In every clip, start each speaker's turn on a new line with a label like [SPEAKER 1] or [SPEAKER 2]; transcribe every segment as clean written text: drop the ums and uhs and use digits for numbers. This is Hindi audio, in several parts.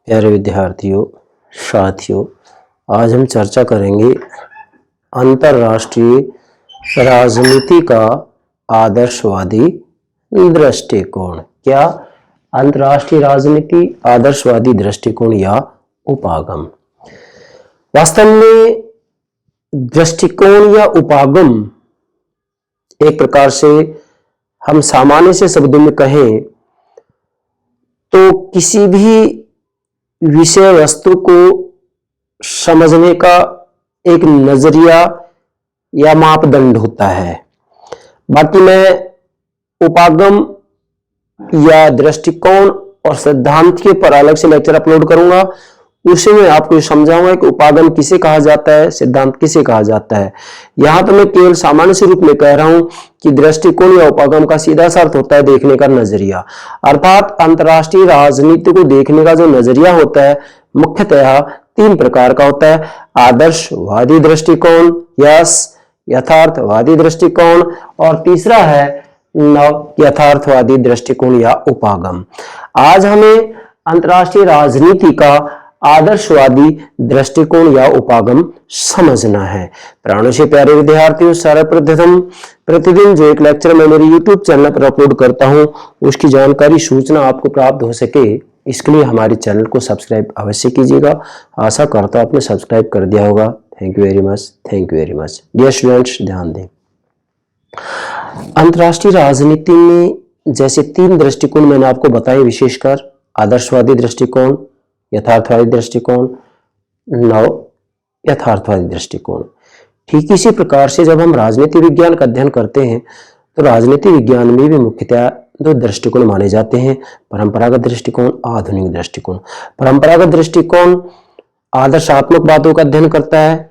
[SPEAKER 1] प्यारे विद्यार्थियों, साथियों, आज हम चर्चा करेंगे अंतर्राष्ट्रीय राजनीति का आदर्शवादी दृष्टिकोण। क्या? अंतर्राष्ट्रीय राजनीति आदर्शवादी दृष्टिकोण या उपागम। वास्तव में दृष्टिकोण या उपागम एक प्रकार से हम सामान्य से शब्दों में कहें तो किसी भी विषय वस्तु को समझने का एक नजरिया या मापदंड होता है। बाकी मैं उपागम या दृष्टिकोण और सिद्धांत के पर अलग से लेक्चर अपलोड करूंगा। उसे मैं आपको समझाऊंगा कि उपागम किसे कहा जाता है, सिद्धांत किसे कहा जाता है। यहां तो मैं केवल सामान्य से रूप में कह रहा हूं कि दृष्टिकोण या उपागम का सीधा सा अर्थ होता है देखने का नजरिया। अर्थात अंतर्राष्ट्रीय राजनीति को देखने का जो नजरिया होता है मुख्यतः तीन प्रकार का होता है। आदर्शवादी दृष्टिकोण, यथार्थवादी दृष्टिकोण, और तीसरा है नव यथार्थवादी दृष्टिकोण या उपागम। आज हमें अंतर्राष्ट्रीय राजनीति का आदर्शवादी दृष्टिकोण या उपागम समझना है। प्राणों से प्यारे विद्यार्थियों, सर्वप्रथम प्रतिदिन जो एक लेक्चर मैं मेरे YouTube चैनल पर अपलोड करता हूं उसकी जानकारी सूचना आपको प्राप्त हो सके, इसके लिए हमारे चैनल को सब्सक्राइब अवश्य कीजिएगा। आशा करता हूं आपने सब्सक्राइब कर दिया होगा। Thank you very much, thank you very much. Dear students, ध्यान दें, अंतर्राष्ट्रीय राजनीति में जैसे तीन दृष्टिकोण मैंने आपको बताए, विशेषकर आदर्शवादी दृष्टिकोण, यथार्थवादी दृष्टिकोण, नव यथार्थवादी दृष्टिकोण। ठीक इसी प्रकार से जब हम राजनीति विज्ञान का अध्ययन करते हैं तो राजनीति विज्ञान में भी मुख्यतः दो दृष्टिकोण माने जाते हैं, परंपरागत दृष्टिकोण, आधुनिक दृष्टिकोण। परंपरागत दृष्टिकोण आदर्शात्मक बातों का अध्ययन करता है,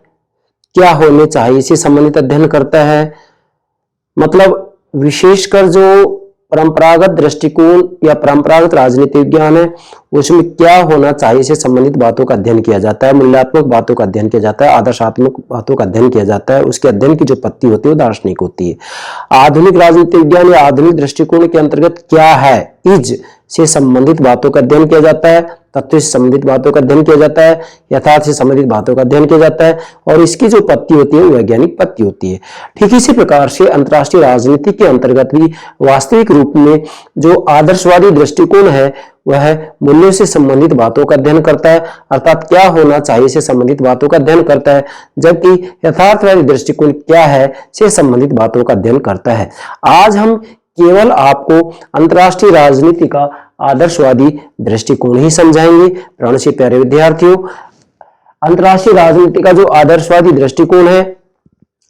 [SPEAKER 1] क्या होने चाहिए से संबंधित अध्ययन करता है। मतलब विशेषकर जो परंपरागत दृष्टिकोण या परंपरागत राजनीति विज्ञान है उसमें क्या होना चाहिए से संबंधित बातों का अध्ययन किया जाता है, मूल्यात्मक बातों का अध्ययन किया जाता है, आदर्शात्मक बातों का अध्ययन किया जाता है। उसके अध्ययन की जो पत्ती होती है वो दार्शनिक होती है। आधुनिक राजनीति विज्ञान या आधुनिक दृष्टिकोण के अंतर्गत क्या है, इज से संबंधित बातों का अध्ययन किया जाता है, तत्व से संबंधित बातों का अध्ययन किया जाता है, यथार्थ से संबंधित बातों का अध्ययन किया जाता है, और इसकी जो पत्ती होती है वो वैज्ञानिक पत्ती होती है। ठीक इसी प्रकार से अंतर्राष्ट्रीय राजनीति के अंतर्गत भी वास्तविक रूप में जो आदर्शवादी दृष्टिकोण है वह मूल्यों से संबंधित बातों का अध्ययन करता है, अर्थात क्या होना चाहिए से संबंधित बातों का अध्ययन करता है, जबकि यथार्थवादी दृष्टिकोण क्या है से संबंधित बातों का अध्ययन करता है। आज हम केवल आपको अंतर्राष्ट्रीय राजनीति का आदर्शवादी दृष्टिकोण ही समझाएंगे। प्राणों से प्यारे विद्यार्थियों, अंतर्राष्ट्रीय राजनीति का जो आदर्शवादी दृष्टिकोण है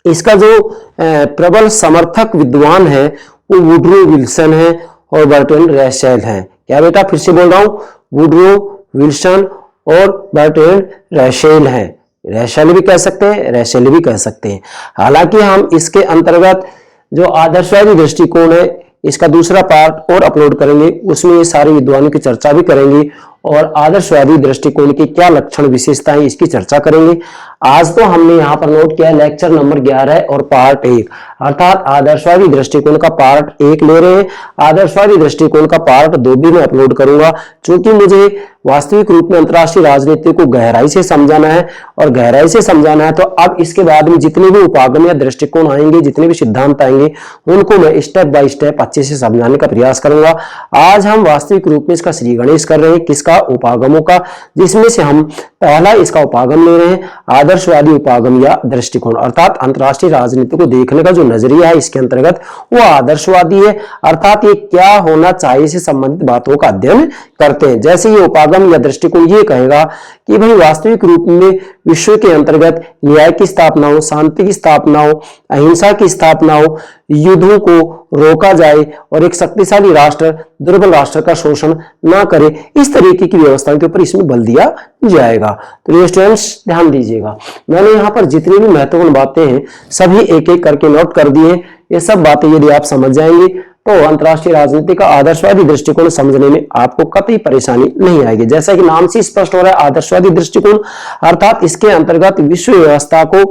[SPEAKER 1] इसका जो प्रबल समर्थक विद्वान है वो वुडरो विल्सन है और बर्ट्रैंड रसेल है। क्या बेटा, फिर से बोल रहा हूं, वुडरो विल्सन और बर्ट्रैंड रसेल है। रसेल भी कह सकते हैं, रसेल भी कह सकते हैं। हालांकि हम इसके अंतर्गत जो आदर्शवादी दृष्टिकोण है इसका दूसरा पार्ट और अपलोड करेंगे, उसमें ये सारे विद्वानों की चर्चा भी करेंगे और आदर्शवादी दृष्टिकोण की क्या लक्षण विशेषताएं इसकी चर्चा करेंगे। आज तो हमने यहाँ पर नोट किया लेक्चर नंबर 11 और पार्ट 1, अर्थात आदर्शवादी दृष्टिकोण का पार्ट 1 ले रहे हैं। आदर्शवादी दृष्टिकोण का पार्ट 2 भी मैं अपलोड करूंगा, क्योंकि मुझे वास्तविक रूप में अंतर्राष्ट्रीय राजनीति को गहराई से समझाना है, और गहराई से समझाना है तो अब इसके बाद में जितने भी उपागम या दृष्टिकोण आएंगे, जितने भी सिद्धांत आएंगे, उनको मैं स्टेप बाय स्टेप अच्छे से समझाने का प्रयास करूंगा। आज हम वास्तविक रूप में इसका श्री गणेश कर रहे हैं, किसका, उपागमों का, जिसमें से हम पहला इसका उपागम ले रहे हैं, आदर्शवादी उपागम या दृष्टिकोण। अर्थात अंतर्राष्ट्रीय राजनीति को देखने का जो नजरिया है इसके अंतर्गत वो आदर्शवादी है, अर्थात ये क्या होना चाहिए से संबंधित बातों का अध्ययन करते हैं। जैसे ये उपागम या दृष्टिकोण ये कहेगा कि भाई वास्तविक रूप में विश्व के अंतर्गत न्याय की स्थापना हो, शांति की स्थापना हो, अहिंसा की स्थापना हो, युद्धों को रोका जाए और एक शक्तिशाली राष्ट्र दुर्बल राष्ट्र का शोषण ना करे, इस तरीके की व्यवस्था के ऊपर इसमें बल दिया जाएगा। तो ये स्टूडेंट्स ध्यान दीजिएगा, मैंने यहाँ पर जितनी भी महत्वपूर्ण बातें हैं सभी एक एक करके नोट कर दिए। ये सब बातें यदि आप समझ जाएंगे तो अंतर्राष्ट्रीय राजनीति का आदर्शवादी दृष्टिकोण समझने में आपको कतई परेशानी नहीं आएगी। जैसा कि नाम से स्पष्ट हो रहा है, आदर्शवादी दृष्टिकोण, अर्थात इसके अंतर्गत विश्व व्यवस्था को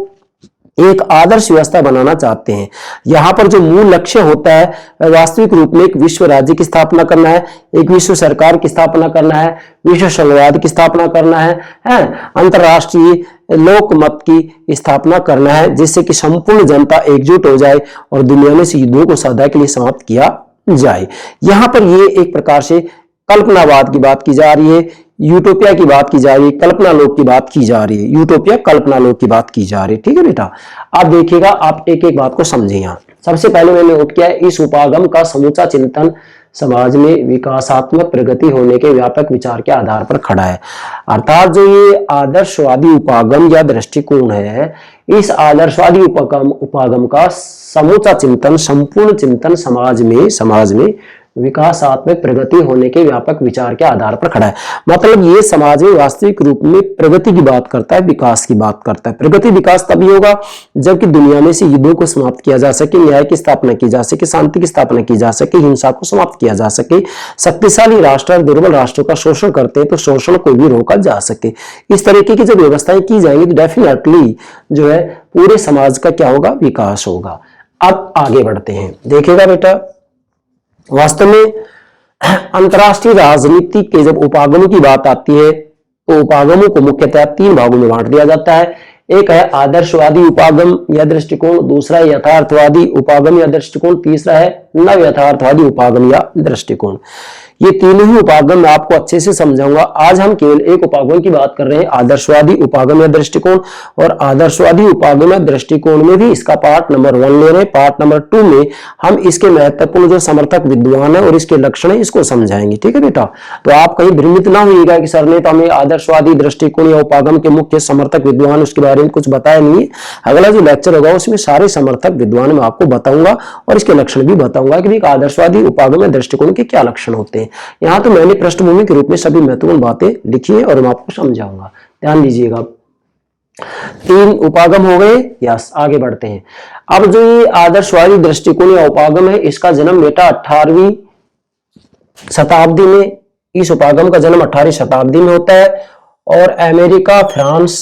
[SPEAKER 1] एक आदर्श व्यवस्था बनाना चाहते हैं। यहाँ पर जो मूल लक्ष्य होता है वास्तविक रूप में एक विश्व राज्य की स्थापना करना है, एक विश्व सरकार की स्थापना करना है, विश्व संघवाद की स्थापना करना है, अंतरराष्ट्रीय लोकमत की स्थापना करना है, जिससे कि संपूर्ण जनता एकजुट हो जाए और दुनिया में से युद्धों को सदा के लिए समाप्त किया जाए। यहाँ पर ये एक प्रकार से कल्पनावाद की बात की जा रही है, यूटोपिया की बात की जा रही है, कल्पना लोक की बात की जा रही है, यूटोपिया कल्पना लोक की बात की जा रही है। ठीक है बेटा, आप देखिएगा, आप एक एक बात को समझिए। यहाँ सबसे पहले मैंने नोट किया है, इस उपागम का समूचा चिंतन समाज में विकासात्मक प्रगति होने के व्यापक विचार के आधार पर खड़ा है। अर्थात जो ये आदर्शवादी उपागम या दृष्टिकोण है, इस आदर्शवादी उपागम का समूचा चिंतन, संपूर्ण चिंतन समाज में विकासात्मक प्रगति होने के व्यापक विचार के आधार पर खड़ा है। मतलब ये समाज में वास्तविक रूप में प्रगति की बात करता है, विकास की बात करता है। प्रगति विकास तभी होगा जबकि दुनिया में से युद्धों को समाप्त किया जा सके, न्याय की स्थापना की जा सके, शांति की स्थापना की जा सके, हिंसा को समाप्त किया जा सके, शक्तिशाली राष्ट्र दुर्बल राष्ट्रों का शोषण करते हैं तो शोषण को भी रोका जा सके। इस तरीके की जब व्यवस्थाएं की जाएंगी तो डेफिनेटली जो है पूरे समाज का क्या होगा, विकास होगा। अब आगे बढ़ते हैं, देखिएगा बेटा, वास्तव में अंतरराष्ट्रीय राजनीति के जब उपागमों की बात आती है तो उपागमों को मुख्यतः 3 भागों में बांट दिया जाता है। एक है आदर्शवादी उपागम या दृष्टिकोण, दूसरा है यथार्थवादी उपागम या दृष्टिकोण, तीसरा है नव यथार्थवादी उपागम या दृष्टिकोण। ये तीनों ही उपागम मैं आपको अच्छे से समझाऊंगा। आज हम केवल एक उपागम की बात कर रहे हैं, आदर्शवादी उपागम या दृष्टिकोण, और आदर्शवादी उपागम या दृष्टिकोण में भी इसका पार्ट नंबर 1 ले रहे हैं। पार्ट नंबर 2 में हम इसके महत्वपूर्ण जो समर्थक विद्वान है और इसके लक्षण है इसको समझाएंगे। ठीक है बेटा, तो आप कहीं भ्रमित ना होइएगा कि सर ने तो हमें आदर्शवादी दृष्टिकोण या उपागम के मुख्य समर्थक विद्वान उसके बारे में कुछ बताया नहीं है। अगला जो लेक्चर होगा उसमें सारे समर्थक विद्वान मैं आपको बताऊंगा और इसके लक्षण भी बताऊंगा कि आदर्शवादी उपागम या दृष्टिकोण के क्या लक्षण होते हैं। यहां तो मैंने पृष्ठभूमि के रूप में सभी महत्वपूर्ण बातें लिखी है और मैं आपको समझाऊंगा, ध्यान दीजिएगा। 3 उपागम हो गए, यस आगे बढ़ते हैं। अब जो ये आदर्शवादी दृष्टिकोण या उपागम है इसका जन्म बेटा 18वीं शताब्दी में, इस उपागम का जन्म 18वीं शताब्दी में होता है और अमेरिका फ्रांस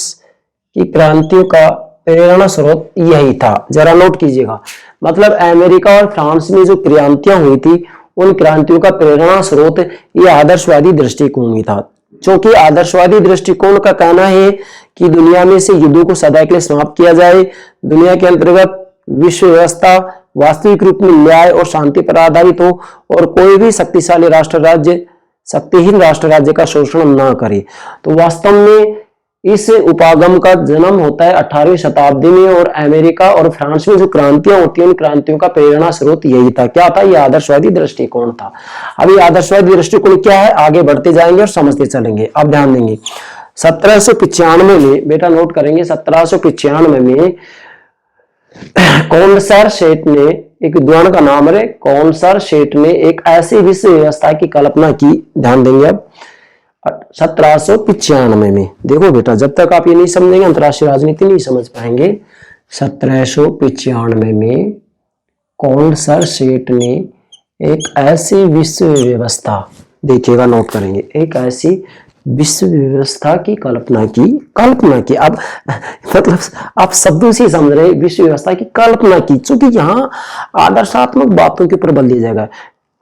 [SPEAKER 1] की क्रांतियों का प्रेरणा स्रोत यही था। जरा नोट कीजिएगा, मतलब अमेरिका और फ्रांस में जो क्रांतियां हुई थी उन क्रांतियों का प्रेरणा स्रोत ये आदर्शवादी दृष्टिकोण ही था। क्योंकि आदर्शवादी दृष्टिकोण का कहना है कि दुनिया में से युद्धों को सदा के लिए समाप्त किया जाए, दुनिया के अंतर्गत विश्व व्यवस्था वास्तविक रूप में न्याय और शांति पर आधारित हो और कोई भी शक्तिशाली राष्ट्र राज्य शक्तिहीन राष्ट्र राज्य का शोषण ना करे। तो वास्तव में इस उपागम का जन्म होता है 18वीं शताब्दी में और अमेरिका और फ्रांस में जो क्रांतियां होती हैं उन क्रांतियों का प्रेरणा स्रोत यही था। क्या था? यह आदर्शवादी दृष्टिकोण था। अब ये आदर्शवादी दृष्टिकोण क्या है आगे बढ़ते जाएंगे और समझते चलेंगे। अब ध्यान देंगे 1795 में बेटा नोट करेंगे 1795 में कॉन्सर ने, एक विद्वान का नाम है कॉन्सर ने एक ऐसी विश्व व्यवस्था की कल्पना की। ध्यान देंगे अब 1795 में। देखो बेटा जब तक आप ये नहीं समझेंगे अंतरराष्ट्रीय राजनीति नहीं समझ पाएंगे। 1795 में कॉन्सर ने एक ऐसी विश्व व्यवस्था, देखिएगा नोट करेंगे, एक ऐसी विश्व व्यवस्था की कल्पना की। अब मतलब आप शब्दों से समझ रहे विश्व व्यवस्था की कल्पना की, क्योंकि यहाँ आदर्शात्मक बातों के ऊपर बल दिया जाएगा,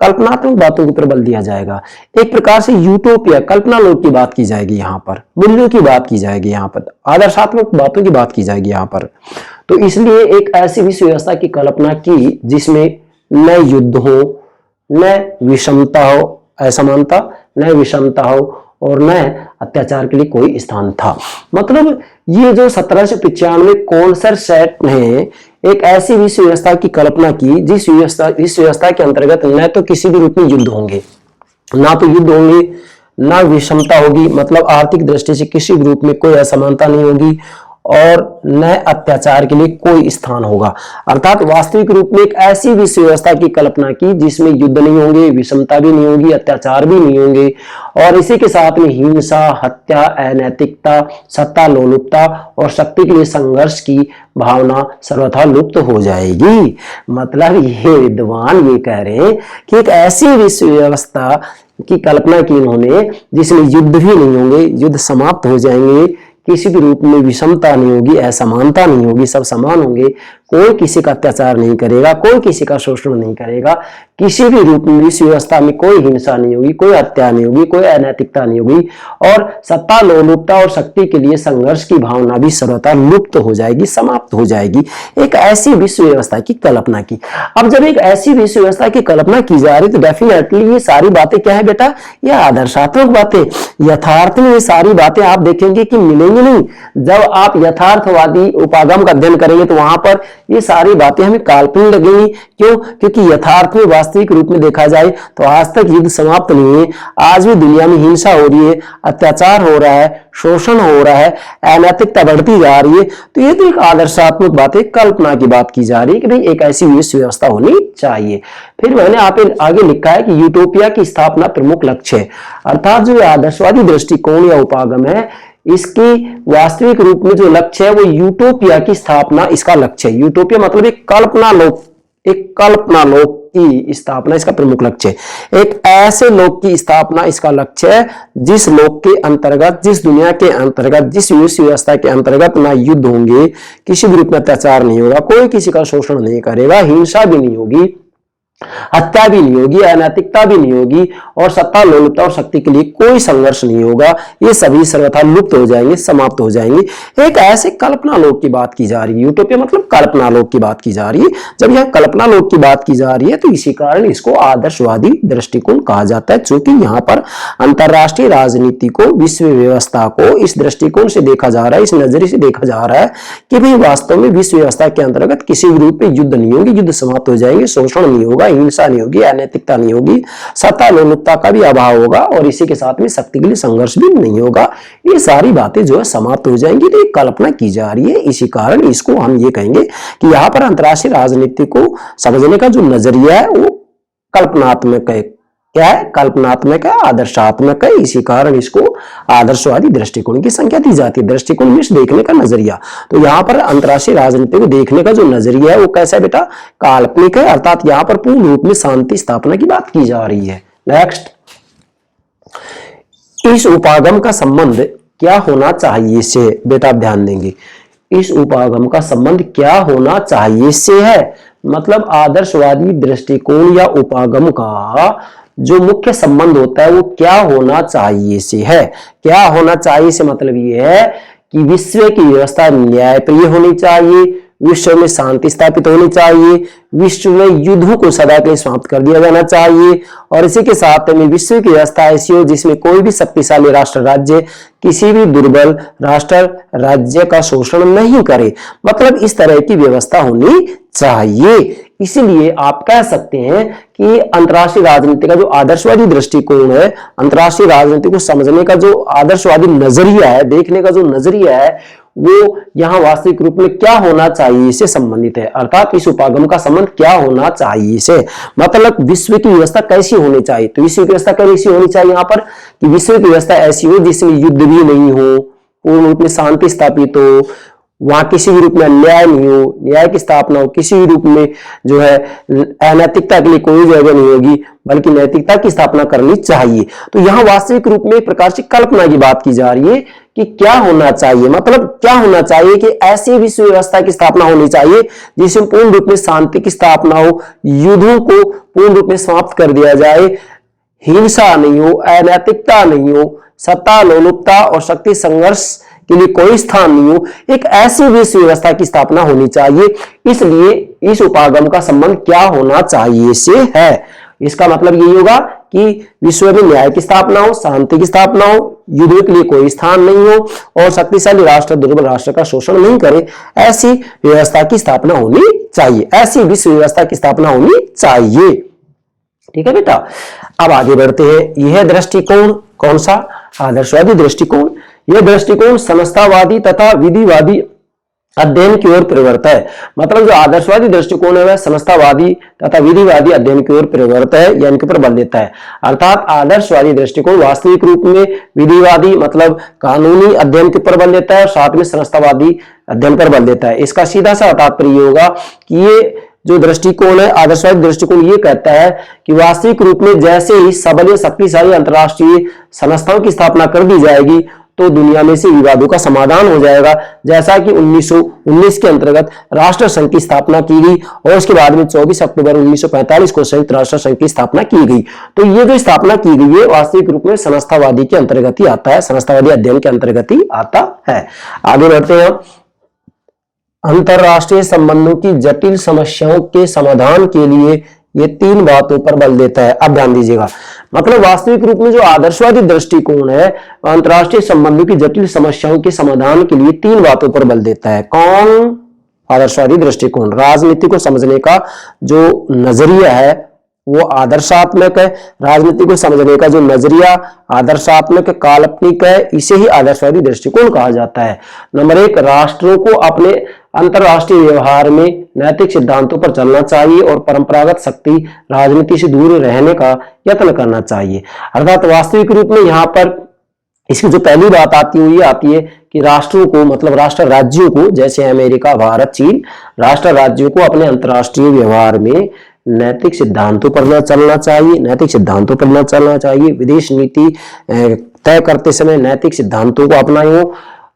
[SPEAKER 1] कल्पनात्मक बातों के ऊपर बल दिया जाएगा। एक प्रकार से यूटोपिया कल्पना लोक की बात की जाएगी, यहाँ पर मूल्यों की बात की जाएगी, यहाँ पर आदर्शात्मक बातों की बात की जाएगी यहाँ पर। तो इसलिए एक ऐसी विश्व व्यवस्था की कल्पना की जिसमें न युद्ध हो, न विषमता हो, असमानता, न विषमता हो और न अत्याचार के लिए कोई स्थान था। मतलब ये जो 1795 कॉन्सर ने एक ऐसी विश्व व्यवस्था की कल्पना की जिस व्यवस्था के अंतर्गत न तो किसी भी रूप में युद्ध होंगे, ना विषमता होगी, मतलब आर्थिक दृष्टि से किसी भी रूप में कोई असमानता नहीं होगी और न अत्याचार के लिए कोई स्थान होगा। अर्थात वास्तविक रूप में एक ऐसी विश्व व्यवस्था की कल्पना की जिसमें युद्ध नहीं होंगे, विषमता भी नहीं होगी, अत्याचार भी नहीं होंगे और इसी के साथ में हिंसा, हत्या, अनैतिकता, सत्ता लोलुपता और शक्ति के लिए संघर्ष की भावना सर्वथा लुप्त हो जाएगी। मतलब ये विद्वान ये कह रहे हैं कि एक ऐसी विश्व व्यवस्था की कल्पना की इन्होंने जिसमें युद्ध भी नहीं होंगे, युद्ध समाप्त हो जाएंगे, किसी भी रूप में विषमता नहीं होगी, असमानता नहीं होगी, सब समान होंगे, कोई किसी का अत्याचार नहीं करेगा, कोई किसी का शोषण नहीं करेगा, किसी भी रूप में इस व्यवस्था में कोई हिंसा नहीं होगी, कोई हत्या नहीं होगी, कोई अनैतिकता नहीं होगी और सत्ता लोलुपता और शक्ति के लिए संघर्ष की भावना भी सर्वथा लुप्त हो जाएगी, समाप्त हो जाएगी। एक ऐसी विश्व व्यवस्था की कल्पना की। अब जब एक ऐसी विश्व व्यवस्था की कल्पना की जा रही तो डेफिनेटली ये सारी बातें क्या है बेटा, ये आदर्शात्मक बातें, यथार्थ में ये सारी बातें आप देखेंगे कि मिलेंगी नहीं। जब आप यथार्थवादी उपागम का अध्ययन करेंगे तो वहां पर ये सारी बातें हमें काल्पनिक लगेंगी। क्यों? क्योंकि यथार्थ में वास्तविक रूप में देखा जाए तो आज तक युद्ध समाप्त नहीं हुए, आज भी दुनिया में हिंसा हो रही है, अत्याचार हो रहा है, शोषण हो रहा है, अनैतिकता बढ़ती जा रही है। तो ये तो एक आदर्शात्मक बात है, कल्पना की बात की जा रही है कि भाई एक ऐसी विश्व व्यवस्था होनी चाहिए। फिर मैंने आप आगे लिखा है कि यूटोपिया की स्थापना प्रमुख लक्ष्य है, अर्थात जो आदर्शवादी दृष्टिकोण या उपागम है इसकी वास्तविक रूप में जो लक्ष्य है वो यूटोपिया की स्थापना इसका लक्ष्य है। यूटोपिया मतलब एक कल्पना लोक की स्थापना इसका प्रमुख लक्ष्य है। एक ऐसे लोक की स्थापना इसका लक्ष्य है जिस लोक के अंतर्गत, जिस दुनिया के अंतर्गत, जिस विश्व व्यवस्था के अंतर्गत ना युद्ध होंगे, किसी भी रूप में अत्याचार नहीं होगा, कोई किसी का शोषण नहीं करेगा, हिंसा भी नहीं होगी, हत्या भी नहीं होगी, अनैतिकता भी नहीं होगी और सत्ता लोलुपता और शक्ति के लिए कोई संघर्ष नहीं होगा। ये सभी सर्वथा लुप्त हो जाएंगे, समाप्त हो जाएंगे। एक ऐसे कल्पना लोक की बात की जा रही है। यूटोपिया मतलब कल्पना लोक की बात की जा रही है। जब यह कल्पना लोक की बात की जा रही है तो इसी कारण इसको आदर्शवादी दृष्टिकोण कहा जाता है, क्योंकि यहाँ पर अंतरराष्ट्रीय राजनीति को, विश्व व्यवस्था को इस दृष्टिकोण से देखा जा रहा है, इस नजरिए से देखा जा रहा है कि भाई वास्तव में विश्व व्यवस्था के अंतर्गत किसी भी रूप में युद्ध नहीं होगी, युद्ध समाप्त हो जाएंगे, शोषण नहीं होगा, हिंसा नहीं होगी, अनैतिकता नहीं होगी, सत्ता लोलुपता का भी अभाव होगा और इसी के साथ में शक्ति के लिए संघर्ष भी नहीं होगा। ये सारी बातें जो है समाप्त हो जाएंगी। तो एक कल्पना की जा रही है, इसी कारण इसको हम ये कहेंगे कि यहाँ पर अंतरराष्ट्रीय राजनीति को समझने का जो नजरिया है वो कल्पनात्मक है। क्या है? कल्पनात्मक है, आदर्शात्मक है। इसी कारण इसको आदर्शवादी दृष्टिकोण की संख्या दी जाती है। दृष्टिकोण में देखने का नजरिया, तो यहाँ पर अंतरराष्ट्रीय राजनीति को देखने का जो नजरिया है वो कैसा है बेटा? काल्पनिक है, अर्थात यहाँ पर पूर्ण रूप में शांति स्थापना की बात की जा रही है। नेक्स्ट, इस उपागम का संबंध क्या होना चाहिए से बेटा आप ध्यान देंगे। इस उपागम का संबंध क्या होना चाहिए से है, मतलब आदर्शवादी दृष्टिकोण या उपागम का जो मुख्य संबंध होता है वो क्या होना चाहिए से है। क्या होना चाहिए से मतलब ये है कि विश्व की व्यवस्था न्यायप्रिय होनी चाहिए, विश्व में शांति स्थापित होनी चाहिए, विश्व में युद्धों को सदा के लिए समाप्त कर दिया जाना चाहिए और इसी के साथ में विश्व की व्यवस्था ऐसी हो जिसमें कोई भी शक्तिशाली राष्ट्र राज्य किसी भी दुर्बल राष्ट्र राज्य का शोषण नहीं करे। मतलब इस तरह की व्यवस्था होनी चाहिए। इसीलिए आप कह सकते हैं कि अंतर्राष्ट्रीय राजनीति का जो आदर्शवादी दृष्टिकोण है, अंतर्राष्ट्रीय राजनीति को समझने का जो आदर्शवादी नजरिया है, देखने का जो नजरिया है, वो यहाँ वास्तविक रूप में क्या होना चाहिए से संबंधित है। अर्थात इस उपागम का संबंध क्या होना चाहिए से मतलब विश्व की व्यवस्था कैसी होनी चाहिए। तो विश्व की व्यवस्था कैसी होनी चाहिए यहाँ पर कि विश्व की व्यवस्था ऐसी हो जिसमें युद्ध भी नहीं हो, पूर्ण रूप में शांति स्थापित हो, वहां किसी भी रूप में अन्याय नहीं हो, न्याय की स्थापना हो, किसी भी रूप में जो है अनैतिकता के लिए कोई जगह नहीं होगी, बल्कि नैतिकता की स्थापना करनी चाहिए। तो यहाँ वास्तविक रूप में एक प्रकार से कल्पना की बात की जा रही है कि क्या होना चाहिए, मतलब क्या होना चाहिए कि ऐसी विश्व व्यवस्था की स्थापना होनी चाहिए जिसमें पूर्ण रूप में शांति की स्थापना हो, युद्धों को पूर्ण रूप में समाप्त कर दिया जाए, हिंसा नहीं हो, अनैतिकता नहीं हो, सत्ता लोलुपता और शक्ति संघर्ष के लिए कोई स्थान नहीं हो। एक ऐसी विश्व व्यवस्था की स्थापना होनी चाहिए। इसलिए इस उपागम का संबंध क्या होना चाहिए से है। इसका मतलब यही होगा कि विश्व में न्याय की स्थापना हो, शांति की स्थापना हो, युद्ध के लिए कोई स्थान नहीं हो और शक्तिशाली राष्ट्र दुर्बल राष्ट्र का शोषण नहीं करे। ऐसी व्यवस्था की स्थापना होनी चाहिए, ऐसी विश्व व्यवस्था की स्थापना होनी चाहिए। ठीक है बेटा, अब आगे बढ़ते हैं। यह दृष्टिकोण कौन सा? आदर्शवादी दृष्टिकोण। यह दृष्टिकोण समस्तावादी तथा विधिवादी अध्ययन की ओर प्रवृत्त है। मतलब जो आदर्शवादी दृष्टिकोण है वह समस्तावादी तथा विधिवादी अध्ययन की ओर प्रवृत्त है या इनके ऊपर बल देता है। अर्थात आदर्शवादी दृष्टिकोण वास्तविक रूप में विधिवादी मतलब कानूनी अध्ययन के ऊपर बल देता है और साथ में समस्तावादी अध्ययन पर बल देता है। इसका सीधा सा तात्पर्य होगा कि ये जो दृष्टिकोण है, आदर्शवादी दृष्टिकोण ये कहता है कि वास्तविक रूप में जैसे ही सबल या शक्तिशाली अंतरराष्ट्रीय संस्थाओं की स्थापना कर दी जाएगी तो दुनिया में से विवादों का समाधान हो जाएगा। जैसा कि 1919 के अंतर्गत राष्ट्र संघ की स्थापना की गई और उसके बाद में 24 अक्टूबर 1945 को संयुक्त राष्ट्र संघ की स्थापना की गई। तो ये जो स्थापना की गई है वास्तविक रूप में समस्थावादी के अंतर्गत ही आता है, समस्थावादी अध्ययन के अंतर्गत ही आता है। आगे बढ़ते हैं। अंतरराष्ट्रीय संबंधों की जटिल समस्याओं के समाधान के लिए ये 3 बातों पर बल देता है। अब ध्यान दीजिएगा, मतलब वास्तविक रूप में जो आदर्शवादी दृष्टिकोण है अंतरराष्ट्रीय संबंधों की जटिल समस्याओं के समाधान के लिए 3 बातों पर बल देता है। कौन? आदर्शवादी दृष्टिकोण। राजनीति को समझने का जो नजरिया है वो आदर्शात्मक है। राजनीति को समझने का जो नजरिया आदर्शात्मक काल्पनिक है, इसे ही आदर्शवादी दृष्टिकोण कहा जाता है। नंबर 1, राष्ट्रों को अपने अंतरराष्ट्रीय व्यवहार में नैतिक सिद्धांतों पर चलना चाहिए और परंपरागत शक्ति राजनीति से दूर रहने का यत्न करना चाहिए। अर्थात वास्तविक रूप में यहाँ पर इसकी जो पहली बात आती है कि राष्ट्रों को, मतलब राष्ट्र राज्यों को, जैसे अमेरिका, भारत, चीन, राष्ट्र राज्यों को अपने अंतरराष्ट्रीय व्यवहार में नैतिक सिद्धांतों पर न चलना चाहिए, नैतिक सिद्धांतों पर न चलना चाहिए। विदेश नीति तय करते समय नैतिक सिद्धांतों को अपनाएं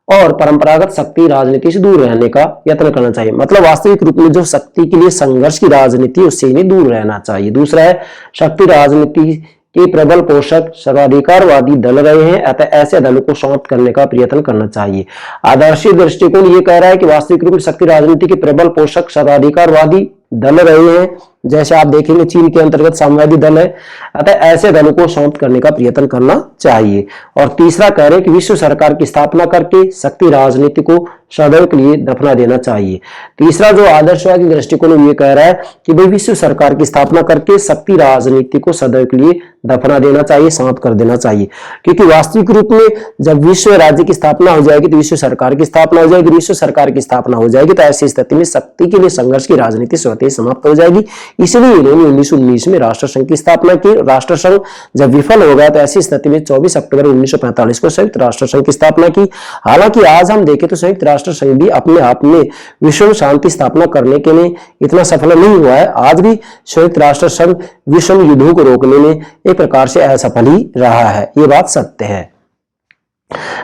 [SPEAKER 1] और परंपरागत शक्ति राजनीति से दूर रहने का यत्न करना चाहिए। मतलब वास्तविक रूप में जो शक्ति के लिए संघर्ष की राजनीति उससे इन्हें दूर रहना चाहिए। दूसरा है, शक्ति राजनीति के प्रबल पोषक सर्वाधिकारवादी दल रहे हैं, अतः ऐसे दलों को समाप्त करने का प्रयत्न करना चाहिए। आदर्शीय दृष्टिकोण ये कह रहा है कि वास्तविक रूप में शक्ति राजनीति के प्रबल पोषक सर्वाधिकारवादी दल रहे हैं, जैसे आप देखेंगे चीन के अंतर्गत साम्यवादी दल है, अतः ऐसे दलों को समाप्त करने का प्रयत्न करना चाहिए। और तीसरा कह रहे हैं कि विश्व सरकार की स्थापना करके शक्ति राजनीति को सदैव के लिए दफना देना चाहिए। तीसरा जो आदर्शवादी दृष्टिकोण ये कह रहा है कि भाई विश्व सरकार की स्थापना करके शक्ति राजनीति को सदैव के लिए दफना देना चाहिए, समाप्त कर देना चाहिए। क्योंकि वास्तविक रूप में जब विश्व राज्य की स्थापना हो जाएगी तो विश्व सरकार की स्थापना हो जाएगी, विश्व सरकार की स्थापना हो जाएगी तो ऐसी स्थिति में शक्ति के लिए संघर्ष की राजनीति स्वतः ही समाप्त हो जाएगी। इसलिए इन्होंने 1919 में राष्ट्र संघ की स्थापना की। राष्ट्र संघ जब विफल हो गया तो ऐसी स्थिति में 24 अक्टूबर 1945 को संयुक्त राष्ट्र संघ की स्थापना की। हालांकि आज हम देखें तो संयुक्त राष्ट्र संघ भी अपने आप में विश्व शांति स्थापना करने के लिए इतना सफल नहीं हुआ है। आज भी संयुक्त राष्ट्र संघ विश्व युद्धों को रोकने में एक प्रकार से असफल ही रहा है, ये बात सत्य है।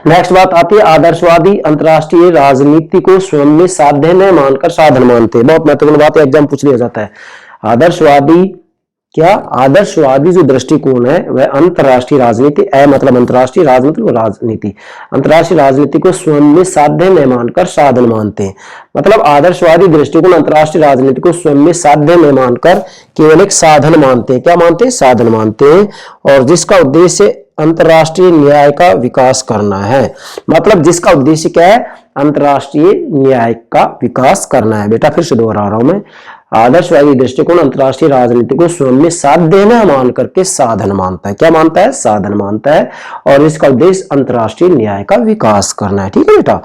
[SPEAKER 1] नेक्स्ट बात आती है, आदर्शवादी अंतरराष्ट्रीय राजनीति को स्वयं में साध्य न मानकर साधन मानते हैं। बहुत महत्वपूर्ण बात है, एग्जाम पूछ लिया जाता है। आदर्शवादी जो दृष्टिकोण है वह अंतरराष्ट्रीय राजनीति, मतलब अंतरराष्ट्रीय राजनीति और राजनीति, अंतरराष्ट्रीय राजनीति को स्वयं में साध्य न मानकर साधन मानते हैं। मतलब आदर्शवादी दृष्टिकोण अंतरराष्ट्रीय राजनीति को स्वयं में साध्य न मानकर केवल एक साधन मानते हैं। क्या मानते हैं? साधन मानते हैं, और जिसका उद्देश्य अंतरराष्ट्रीय न्याय का विकास करना है। मतलब जिसका उद्देश्य क्या है? अंतरराष्ट्रीय न्याय का विकास करना है। बेटा फिर से दोहरा रहा हूं मैं, आदर्शवादी दृष्टिकोण अंतरराष्ट्रीय राजनीति को स्वयं में साध्य न मान करके साधन मानता है। क्या मानता है? साधन मानता है, और इसका उद्देश्य अंतरराष्ट्रीय न्याय का विकास करना है। ठीक है बेटा।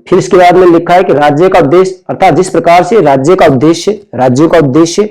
[SPEAKER 1] फिर इसके बाद में लिखा है कि राज्य का उद्देश्य, अर्थात जिस प्रकार से राज्यों का उद्देश्य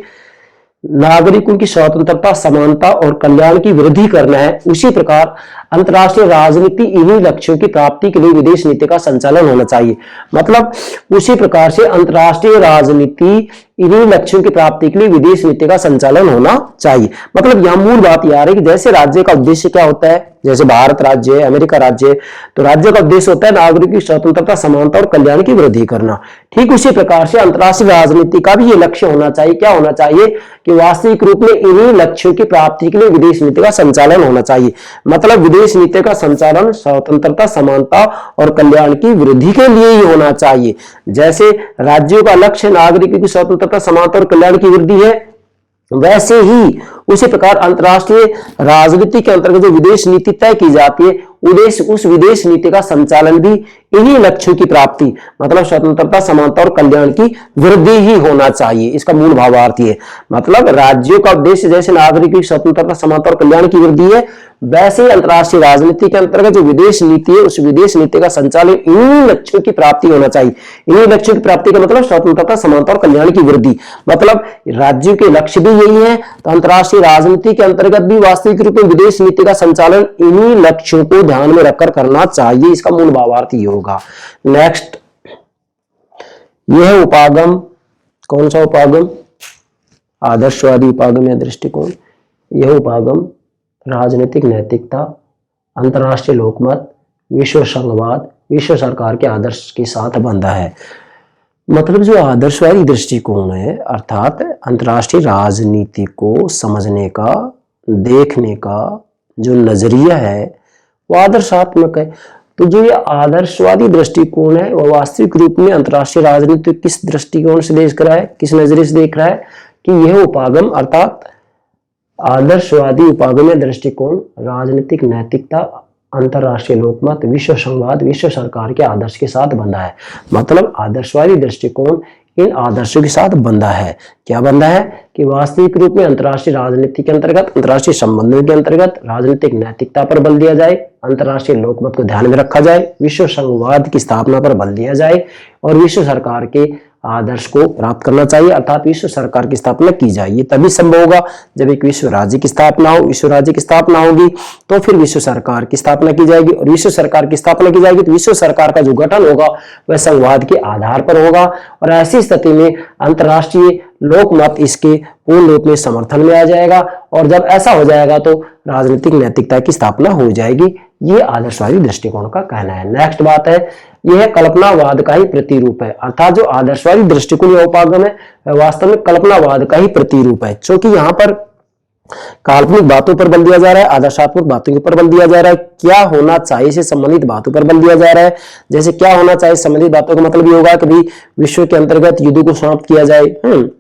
[SPEAKER 1] नागरिकों की स्वतंत्रता, समानता और कल्याण की वृद्धि करना है, उसी प्रकार अंतरराष्ट्रीय राजनीति इन्हीं लक्ष्यों की प्राप्ति के लिए विदेश नीति का संचालन होना चाहिए। मतलब उसी प्रकार से अंतरराष्ट्रीय राजनीति इन्हीं लक्ष्यों की प्राप्ति के लिए विदेश नीति का संचालन होना चाहिए। मतलब यह मूल बात यह आ रही है कि जैसे राज्य का उद्देश्य क्या होता है, जैसे भारत राज्य है, अमेरिका राज्य है, तो राज्य का उद्देश्य होता है नागरिक की स्वतंत्रता, समानता और कल्याण की वृद्धि करना। ठीक उसी प्रकार से अंतरराष्ट्रीय राजनीति का भी ये लक्ष्य होना चाहिए। क्या होना चाहिए? कि वास्तविक रूप में इन्हीं लक्ष्यों की प्राप्ति के लिए विदेश नीति का संचालन होना चाहिए। मतलब विदेश नीति का संचालन स्वतंत्रता, समानता और कल्याण की वृद्धि के लिए ही होना चाहिए। जैसे राज्यों का लक्ष्य नागरिकों की स्वतंत्रता, समानता और कल्याण की वृद्धि है, वैसे ही उसी प्रकार अंतरराष्ट्रीय राजनीति के अंतर्गत जो विदेश नीति तय की जाती है, उद्देश्य उस विदेश नीति का संचालन भी इन्हीं लक्ष्यों की प्राप्ति, मतलब स्वतंत्रता, समानता और कल्याण की वृद्धि ही होना चाहिए। इसका मूल भावार्थ है। मतलब राज्यों का उद्देश्य जैसे नागरिकों की स्वतंत्रता, समानता और कल्याण की वृद्धि है, वैसे ही अंतरराष्ट्रीय राजनीति के अंतर्गत जो विदेश नीति है, उस विदेश नीति का संचालन इन्हीं लक्ष्यों की प्राप्ति होना चाहिए। इन्हीं लक्ष्यों की प्राप्ति का मतलब स्वतंत्रता, समानता और कल्याण की वृद्धि। मतलब राज्यों के लक्ष्य भी यही है, तो अंतरराष्ट्रीय राजनीति के अंतर्गत भी वास्तविक रूप में विदेश नीति का संचालन इन्हीं लक्ष्यों को ध्यान में रखकर करना चाहिए। इसका मूल भावार्थ ये होगा। नेक्स्ट, यह उपागम, कौन सा उपागम? आदर्शवादी उपागम या दृष्टिकोण। यह उपागम राजनीतिक नैतिकता, अंतरराष्ट्रीय लोकमत, विश्व संघवाद विश्व सरकार के आदर्श के साथ बंधा है। मतलब जो आदर्शवादी दृष्टिकोण है अर्थात अंतर्राष्ट्रीय राजनीति को समझने का, देखने का जो नजरिया है वो आदर्शात्मक है। तो जो ये आदर्शवादी दृष्टिकोण है वह वास्तविक रूप में अंतर्राष्ट्रीय राजनीति किस दृष्टिकोण से देख रहा है, किस नजरिए से देख रहा है कि यह उपागम अर्थात आदर्शवादी उपागम दृष्टिकोण राजनीतिक नैतिकता, अंतर्राष्ट्रीय लोकमत, विश्व संवाद, विश्व सरकार के आदर्श के साथ बंधा है। मतलब आदर्शवादी दृष्टिकोण इन आदर्शों के साथ बंधा है। क्या बंधा है कि वास्तविक रूप में अंतर्राष्ट्रीय राजनीति के अंतर्गत, अंतर्राष्ट्रीय संबंधों के अंतर्गत राजनीतिक नैतिकता पर बल दिया जाए, अंतर्राष्ट्रीय लोकमत को ध्यान में रखा जाए, विश्व संवाद की स्थापना पर बल दिया जाए और विश्व सरकार के आदर्श को प्राप्त करना चाहिए अर्थात विश्व सरकार की स्थापना की जाए। ये तभी संभव होगा जब एक विश्व राज्य की स्थापना हो। विश्व राज्य की स्थापना होगी तो फिर विश्व सरकार की स्थापना की जाएगी और विश्व सरकार की स्थापना की जाएगी तो विश्व सरकार का जो गठन होगा वह संवाद के आधार पर होगा और ऐसी स्थिति में अंतर्राष्ट्रीय लोकमत इसके पूर्ण रूप में समर्थन में आ जाएगा और जब ऐसा हो जाएगा तो राजनीतिक नैतिकता की स्थापना हो जाएगी। ये आदर्शवादी दृष्टिकोण का कहना है। नेक्स्ट बात है, यह कल्पनावाद का ही प्रतिरूप है अर्थात जो आदर्शवादी दृष्टिकोण या उपागम है वास्तव में कल्पनावाद का ही प्रतिरूप है, क्योंकि यहाँ पर काल्पनिक बातों पर बल दिया जा रहा है, आदर्शात्मक बातों के ऊपर बल दिया जा रहा है, क्या होना चाहिए से संबंधित बातों पर बल दिया जा रहा है। जैसे क्या होना चाहिए संबंधित बातों का मतलब ये होगा कि भाई विश्व के अंतर्गत युद्ध को समाप्त किया जाए,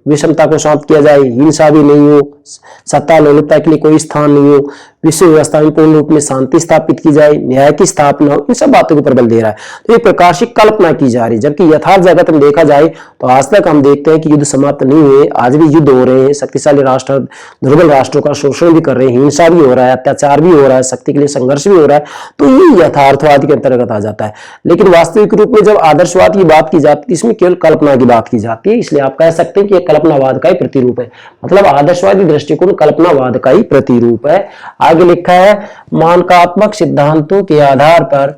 [SPEAKER 1] विषमता को समाप्त किया जाए, हिंसा भी नहीं हो, सत्ता लोलुपता के लिए कोई स्थान नहीं हो, विश्व व्यवस्था में पूर्ण रूप में शांति स्थापित की जाए, न्याय की स्थापना हो, इन सब बातों के ऊपर बल दे रहा है। तो एक प्रकार से कल्पना की जा रही है, जबकि यथार्थ जगत में देखा जाए तो आज तक हम देखते हैं कि युद्ध समाप्त नहीं हुए, आज भी युद्ध हो रहे हैं, शक्तिशाली राष्ट्र दुर्बल राष्ट्रों का शोषण भी कर रहे हैं, हिंसा भी हो रहा है, अत्याचार भी हो रहा है, शक्ति के लिए संघर्ष भी हो रहा है। तो ये यथार्थवाद के अंतर्गत आ जाता है। लेकिन वास्तविक रूप में जब आदर्शवाद की बात की जाती है इसमें केवल कल्पना की बात की जाती है, इसलिए आप कह सकते हैं कि यह कल्पनावाद का ही प्रतिरूप है। मतलब आदर्शवादी दृष्टिकोण कल्पनावाद का ही प्रतिरूप है। आगे लिखा है, मानकात्मक सिद्धांतों के आधार पर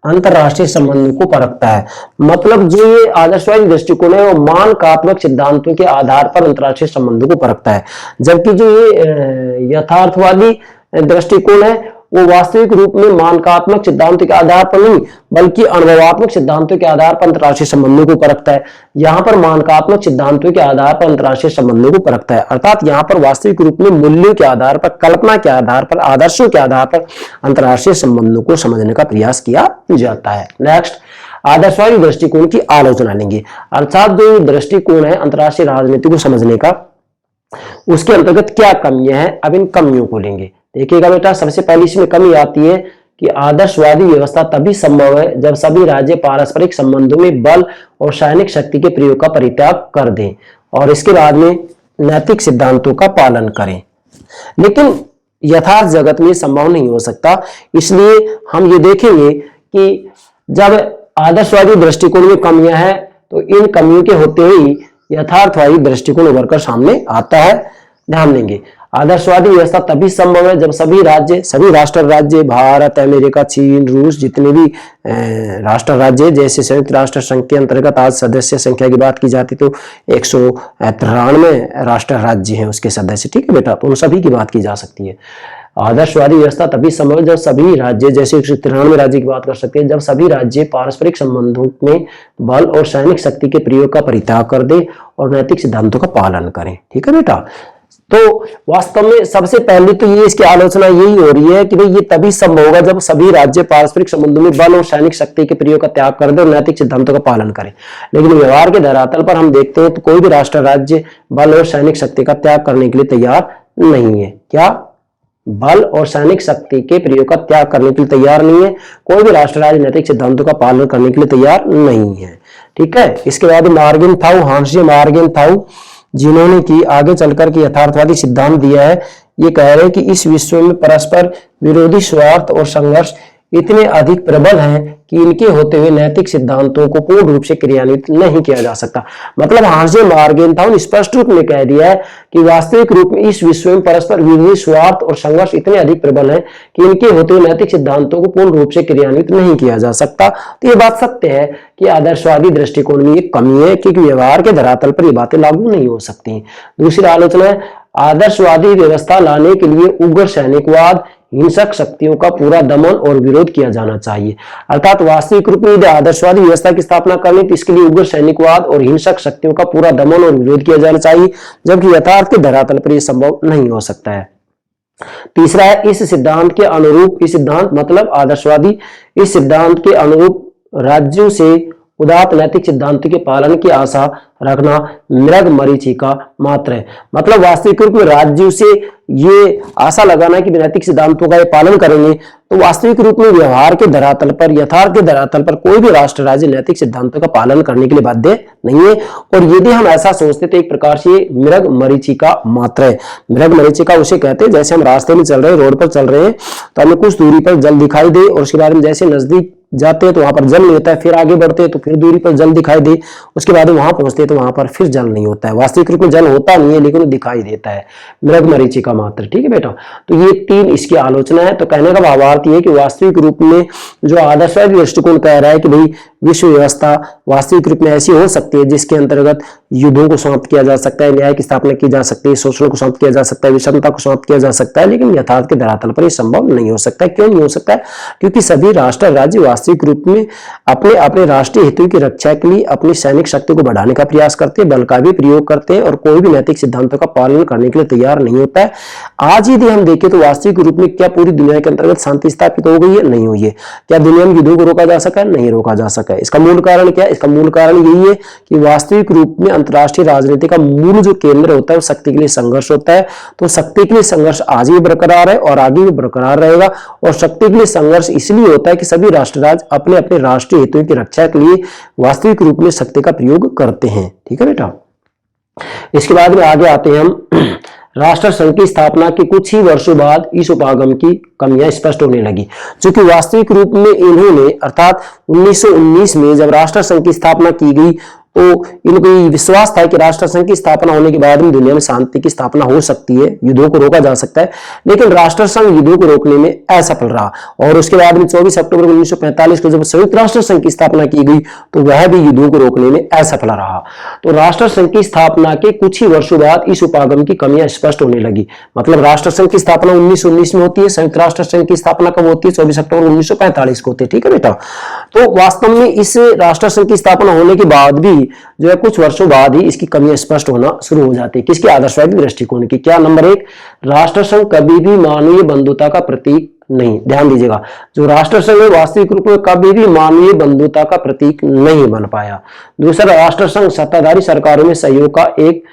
[SPEAKER 1] अंतरराष्ट्रीय संबंधों को परखता है। मतलब जो ये आदर्शवादी दृष्टिकोण है वो मानकात्मक सिद्धांतों के आधार पर अंतरराष्ट्रीय संबंधों को परखता है, जबकि जो ये यथार्थवादी दृष्टिकोण है वो वास्तविक रूप में मानकात्मक सिद्धांतों के आधार पर नहीं बल्कि अनुभवात्मक सिद्धांतों के आधार पर अंतरराष्ट्रीय संबंधों को परखता है। यहाँ पर मानकात्मक सिद्धांतों के आधार पर अंतरराष्ट्रीय संबंधों को परखता है अर्थात यहाँ पर वास्तविक रूप में मूल्यों के आधार पर, कल्पना के आधार पर, आदर्शों के आधार पर अंतरराष्ट्रीय संबंधों को समझने का प्रयास किया जाता है। नेक्स्ट, आदर्शवादी दृष्टिकोण की आलोचना लेंगे अर्थात जो दृष्टिकोण है अंतरराष्ट्रीय राजनीति को समझने का उसके अंतर्गत क्या कमियां हैं, अब इन कमियों को लेंगे। देखिएगा बेटा, सबसे पहली इसमें कमी आती है कि आदर्शवादी व्यवस्था तभी संभव है जब सभी राज्य पारस्परिक संबंधों में बल और सैनिक शक्ति के प्रयोग का परित्याग कर दें और इसके बाद में नैतिक सिद्धांतों का पालन करें। लेकिन यथार्थ जगत में संभव नहीं हो सकता, इसलिए हम ये देखेंगे कि जब आदर्शवादी दृष्टिकोण में कमियां हैं तो इन कमियों के होते ही यथार्थवादी दृष्टिकोण उभर कर सामने आता है। ध्यान देंगे, आदर्शवादी व्यवस्था तभी संभव है जब सभी राज्य, सभी राष्ट्र राज्य, भारत, अमेरिका, चीन, रूस, जितने भी राष्ट्र राज्य जैसे संयुक्त राष्ट्र संघ के अंतर्गत आज सदस्य संख्या की बात की जाती तो 193 राष्ट्र राज्य हैं उसके सदस्य। ठीक है बेटा, तो उन सभी की बात की जा सकती है। आदर्शवादी व्यवस्था तभी संभव है जब सभी राज्य, जैसे 193 राज्य की बात कर सकते हैं, जब सभी राज्य पारस्परिक संबंधों में बल और सैनिक शक्ति के प्रयोग का परित्याग कर दे और नैतिक सिद्धांतों का पालन करें। ठीक है बेटा, तो वास्तव में सबसे पहले तो ये इसकी आलोचना यही हो रही है कि भाई ये तभी संभव होगा जब सभी राज्य पारस्परिक संबंधों में बल और सैनिक शक्ति के प्रयोग का त्याग कर दे और नैतिक सिद्धांतों का पालन करें। लेकिन व्यवहार के धरातल पर हम देखते हैं तो कोई भी राष्ट्र राज्य बल और सैनिक शक्ति का त्याग करने के लिए तैयार नहीं है। क्या? बल और सैनिक शक्ति के प्रयोग का त्याग करने के लिए तैयार नहीं है। कोई भी राष्ट्र राज्य नैतिक सिद्धांतों का पालन करने के लिए तैयार नहीं है। ठीक है, इसके बाद मार्गेन थाउ, हांस मार्गेन थाउ, जिन्होंने की आगे चलकर के यथार्थवादी सिद्धांत दिया है, ये कह रहे हैं कि इस विश्व में परस्पर विरोधी स्वार्थ और संघर्ष इतने अधिक प्रबल हैं कि इनके होते हुए नैतिक सिद्धांतों को पूर्ण रूप से क्रियान्वित नहीं किया जा सकता। मतलब हांस मार्गेन थाउ स्पष्ट रूप में कह दिया है कि वास्तविक रूप में इस विश्व में परस्पर विरोधी स्वार्थ और संघर्ष इतने अधिक प्रबल हैं कि इनके होते हुए नैतिक सिद्धांतों को पूर्ण रूप से क्रियान्वित नहीं किया जा सकता। तो ये बात सत्य है कि आदर्शवादी दृष्टिकोण में एक कमी है क्योंकि व्यवहार के धरातल पर ये बातें लागू नहीं हो सकती। दूसरी आलोचना है, आदर्शवादी व्यवस्था लाने के लिए उग्र सैनिकवाद, हिंसक शक्तियों का पूरा दमन और विरोध किया जाना चाहिए। अर्थात वास्तविक रूप में यदि आदर्शवादी व्यवस्था की स्थापना करनी तो इसके लिए उग्र सैनिकवाद और हिंसक शक्तियों का पूरा दमन और विरोध किया जाना चाहिए, जबकि यथार्थ के धरातल पर यह संभव नहीं हो सकता है। तीसरा है, इस सिद्धांत के अनुरूप, इस सिद्धांत मतलब आदर्शवादी, इस सिद्धांत के अनुरूप राज्यों से उदात्त नैतिक सिद्धांतों के पालन की आशा रखना मृग मरीचिका मात्र है। मतलब वास्तविक रूप में राज्यों से ये आशा लगाना कि नैतिक सिद्धांतों का ये पालन करेंगे, तो वास्तविक रूप में व्यवहार के धरातल पर, यथार्थ के धरातल पर कोई भी राष्ट्र राज्य नैतिक सिद्धांतों का पालन करने के लिए बाध्य नहीं है। और यदि हम ऐसा सोचते तो एक प्रकार से मृग मरीचिका मात्र है। मृग मरीचिका उसे कहते हैं जैसे हम रास्ते में चल रहे हैं, रोड पर चल रहे हैं, तो हमें कुछ दूरी पर जल दिखाई दे और उसके बाद में जैसे नजदीक जाते हैं तो वहां पर जल नहीं होता है, फिर आगे बढ़ते हैं तो फिर दूरी पर जल दिखाई दे, उसके बाद वहां पहुंचते हैं तो वहां पर फिर जल नहीं होता है। वास्तविक रूप में जल होता नहीं है लेकिन वो दिखाई देता है, मृग मरीचिका मात्र। ठीक है बेटा, तो ये तीन इसकी आलोचना है। तो कहने का भावार्थ ये कि वास्तविक रूप में जो आदर्शवादी दृष्टिकोण कह रहा है कि भाई विश्व व्यवस्था वास्तविक रूप में ऐसी हो सकती है जिसके अंतर्गत युद्धों को समाप्त किया जा सकता है, न्याय की स्थापना की जा सकती है, शोषण को समाप्त किया जा सकता है, विषमता को समाप्त किया जा सकता है, लेकिन यथार्थ के धरातल पर यह संभव नहीं हो सकता है। क्यों नहीं हो सकता है? क्योंकि सभी राष्ट्र राज्य वास्तविक रूप में अपने अपने राष्ट्रीय हितों की रक्षा के लिए अपनी सैनिक शक्ति को बढ़ाने का प्रयास करते हैं, बल का भी प्रयोग करते हैं और कोई भी नैतिक सिद्धांतों का पालन करने के लिए तैयार नहीं होता है। आज यदि हम देखें तो वास्तविक रूप में क्या पूरी दुनिया के अंतर्गत शांति स्थापित हो गई है? नहीं हुई है। क्या दुनिया में युद्धों को रोका जा सका है? नहीं रोका जा सका है। इसका मूल कारण क्या है? इसका मूल कारण यही है कि वास्तविक रूप में अंतर्राष्ट्रीय राजनीति का मूल जो केंद्र होता है वो शक्ति के लिए संघर्ष होता है। तो शक्ति के लिए संघर्ष आज भी बरकरार है और आगे भी बरकरार रहेगा। और शक्ति के लिए संघर्ष इसलिए होता है कि सभी राष्ट्र राज्य अपने अपने राष्ट्रीय हितों की रक्षा के लिए वास्तविक रूप में शक्ति का प्रयोग करते हैं। ठीक है बेटा, इसके बाद में आगे आते हैं हम। राष्ट्र संघ की स्थापना के कुछ ही वर्षों बाद इस उपागम की कमियां स्पष्ट होने लगी, क्योंकि वास्तविक रूप में इन्होंने अर्थात 1919 में जब राष्ट्र संघ की स्थापना की गई तो इनको विश्वास था कि राष्ट्र संघ की स्थापना होने के बाद में दुनिया में शांति की स्थापना हो सकती है, युद्धों को रोका जा सकता है। लेकिन राष्ट्र संघ युद्धों को रोकने में असफल रहा और उसके बाद में 24 अक्टूबर 1945 को जब संयुक्त राष्ट्र संघ की स्थापना की गई तो वह भी युद्धों को रोकने में असफल रहा। तो राष्ट्र संघ की स्थापना के कुछ ही वर्षों बाद इस उपागम की कमियां स्पष्ट होने लगी। मतलब राष्ट्र संघ की स्थापना 1919 में होती है, संयुक्त राष्ट्र संघ की स्थापना कब होती है? 24 अक्टूबर 1945 को होती है। ठीक है बेटा, तो वास्तव में इस राष्ट्र संघ की स्थापना होने के बाद भी जो है कुछ वर्षों बाद ही इसकी कमियां स्पष्ट होना शुरू हो जाती है। किसकी? आदर्शवादी दृष्टिकोण की। क्या? नंबर एक, राष्ट्र संघ कभी भी मानवीय बंधुता का प्रतीक नहीं। ध्यान दीजिएगा, जो राष्ट्र संघ है वास्तविक रूप में कभी भी मानवीय बंधुता का प्रतीक नहीं बन पाया। दूसरा, राष्ट्र संघ सत्ताधारी सरकारों में सहयोग का एक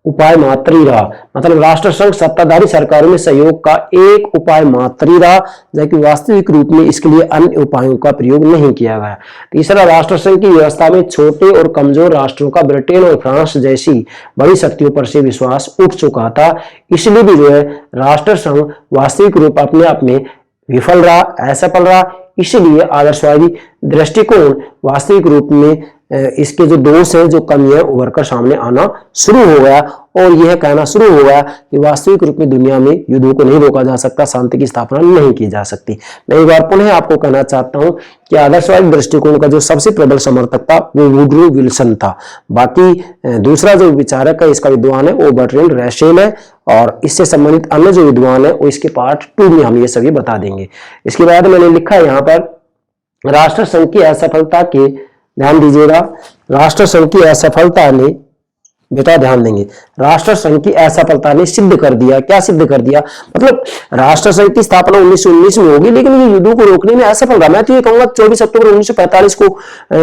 [SPEAKER 1] उपाय मात्र ही रहा। मतलब राष्ट्र संघ सत्ताधारी सरकारों में सहयोग का एक उपाय मात्र ही रहा, जबकि वास्तविक रूप में इसके लिए अन्य उपायों का प्रयोग नहीं किया गया। तीसरा, राष्ट्र संघ की व्यवस्था में छोटे और कमजोर राष्ट्रों का ब्रिटेन और फ्रांस जैसी बड़ी शक्तियों पर से विश्वास उठ चुका था, इसलिए भी जो है राष्ट्र संघ वास्तविक रूप अपने आप में विफल रहा, असफल रहा। इसलिए आदर्शवादी दृष्टिकोण वास्तविक रूप में इसके जो दोष है, जो कमी है, उभर कर सामने आना शुरू हो गया और यह कहना शुरू हो गया कि वास्तविक रूप में दुनिया में युद्धों को नहीं रोका जा सकता, शांति की स्थापना नहीं की जा सकती। मैं एक बार पुनः आपको कहना चाहता हूं कि आदर्शवादी दृष्टिकोण का जो सबसे प्रबल समर्थक था वो वुडरो विल्सन था। बाकी दूसरा जो विचारक है, इसका विद्वान है, वो बर्ट्रैंड रसेल है और इससे संबंधित अन्य जो विद्वान है वो इसके पार्ट 2 में हम ये सभी बता देंगे। इसके बाद मैंने लिखा है यहाँ पर, राष्ट्र संघ की असफलता के, ध्यान दीजिएगा, राष्ट्र संघ की असफलता ने, बेटा ध्यान देंगे, राष्ट्र संघ की असफलता ने सिद्ध कर दिया। क्या सिद्ध कर दिया? मतलब राष्ट्र संघ की स्थापना 1919 में होगी लेकिन ये युद्धों को रोकने में असफल रहा। मैं तो ये कहूंगा 24 अक्टूबर 1945 को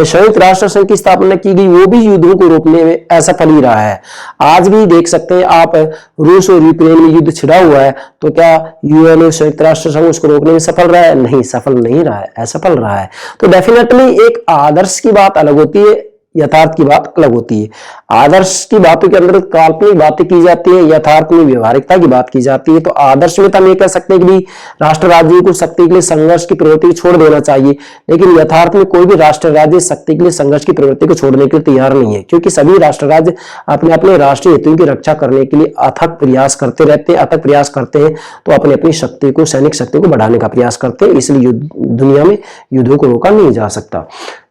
[SPEAKER 1] संयुक्त राष्ट्र संघ की स्थापना की गई, वो भी युद्धों को रोकने में असफल ही रहा है। आज भी देख सकते हैं आप, रूस और यूक्रेन में युद्ध छिड़ा हुआ है, तो क्या यूएन संयुक्त राष्ट्र संघ उसको रोकने में सफल रहा है? नहीं, सफल नहीं रहा है, असफल रहा है। तो डेफिनेटली एक आदर्श की बात अलग होती है, यथार्थ की बात अलग होती है। आदर्श की बातों के अंदर काल्पनिक बातें की जाती है, यथार्थ में व्यवहारिकता की बात की जाती है। तो आदर्श में तो हम ये कह सकते हैं कि राष्ट्र राज्य को शक्ति के लिए संघर्ष की प्रवृत्ति को छोड़ देना चाहिए, लेकिन यथार्थ में कोई भी राष्ट्र राज्य शक्ति के लिए संघर्ष की प्रवृत्ति को छोड़ने के लिए तैयार नहीं है, क्योंकि सभी राष्ट्र राज्य अपने अपने राष्ट्रीय हितों की रक्षा करने के लिए अथक प्रयास करते रहते हैं, अथक प्रयास करते हैं, तो अपनी अपनी शक्ति को, सैनिक शक्ति को बढ़ाने का प्रयास करते हैं। इसलिए दुनिया में युद्धों को रोका नहीं जा सकता।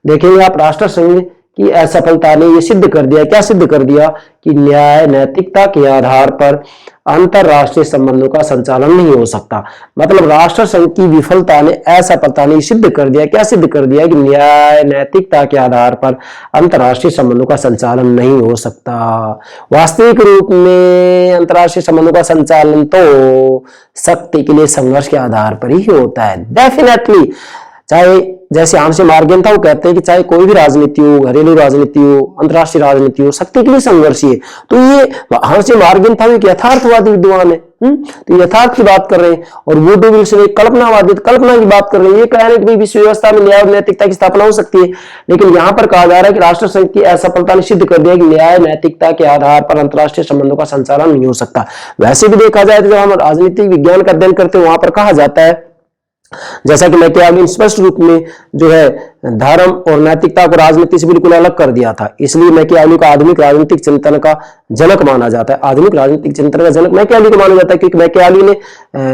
[SPEAKER 1] देखेंगे आप, राष्ट्र संघ की असफलता ने ये सिद्ध कर दिया, क्या सिद्ध कर दिया, कि न्याय नैतिकता के आधार पर अंतरराष्ट्रीय संबंधों का संचालन नहीं हो सकता। मतलब राष्ट्र संघ की विफलता ने, असफलता ने सिद्ध कर दिया, क्या सिद्ध कर दिया, कि न्याय नैतिकता के आधार पर अंतरराष्ट्रीय संबंधों का संचालन नहीं हो सकता। वास्तविक रूप में अंतरराष्ट्रीय संबंधों का संचालन तो शक्ति के लिए संघर्ष के आधार पर ही होता है। डेफिनेटली, चाहे जैसे हांसे मार्गेन था, वो कहते हैं कि चाहे कोई भी राजनीति हो, घरेलू राजनीति हो, अंतरराष्ट्रीय राजनीति हो, शक्ति के लिए संघर्ष ही है। तो ये हांसे मार्गेन था, एक यथार्थवादी विद्वान है, तो यथार्थ की बात कर रहे हैं। और वुडरो विल्सन एक कल्पनावादी, कल्पना की बात कर रहे हैं। ये कह रहे हैं कि विश्व व्यवस्था में न्याय और नैतिकता की स्थापना हो सकती है, लेकिन यहां पर कहा जा रहा है कि राष्ट्र संघ की असफलता ने सिद्ध कर दिया कि न्याय नैतिकता के आधार पर अंतरराष्ट्रीय संबंधों का संचालन नहीं हो सकता। वैसे भी देखा जाए तो जब हम राजनीतिक विज्ञान का अध्ययन करते हैं, वहां पर कहा जाता है, जैसा कि मैकियावेली स्पष्ट रूप में जो है धर्म और नैतिकता को राजनीति से बिल्कुल अलग कर दिया था। इसलिए मैकियावेली को आधुनिक राजनीतिक चिंतन का जनक माना जाता है। आधुनिक राजनीतिक चिंतन का जनक मैकियावेली को माना जाता है, क्योंकि मैकियावेली ने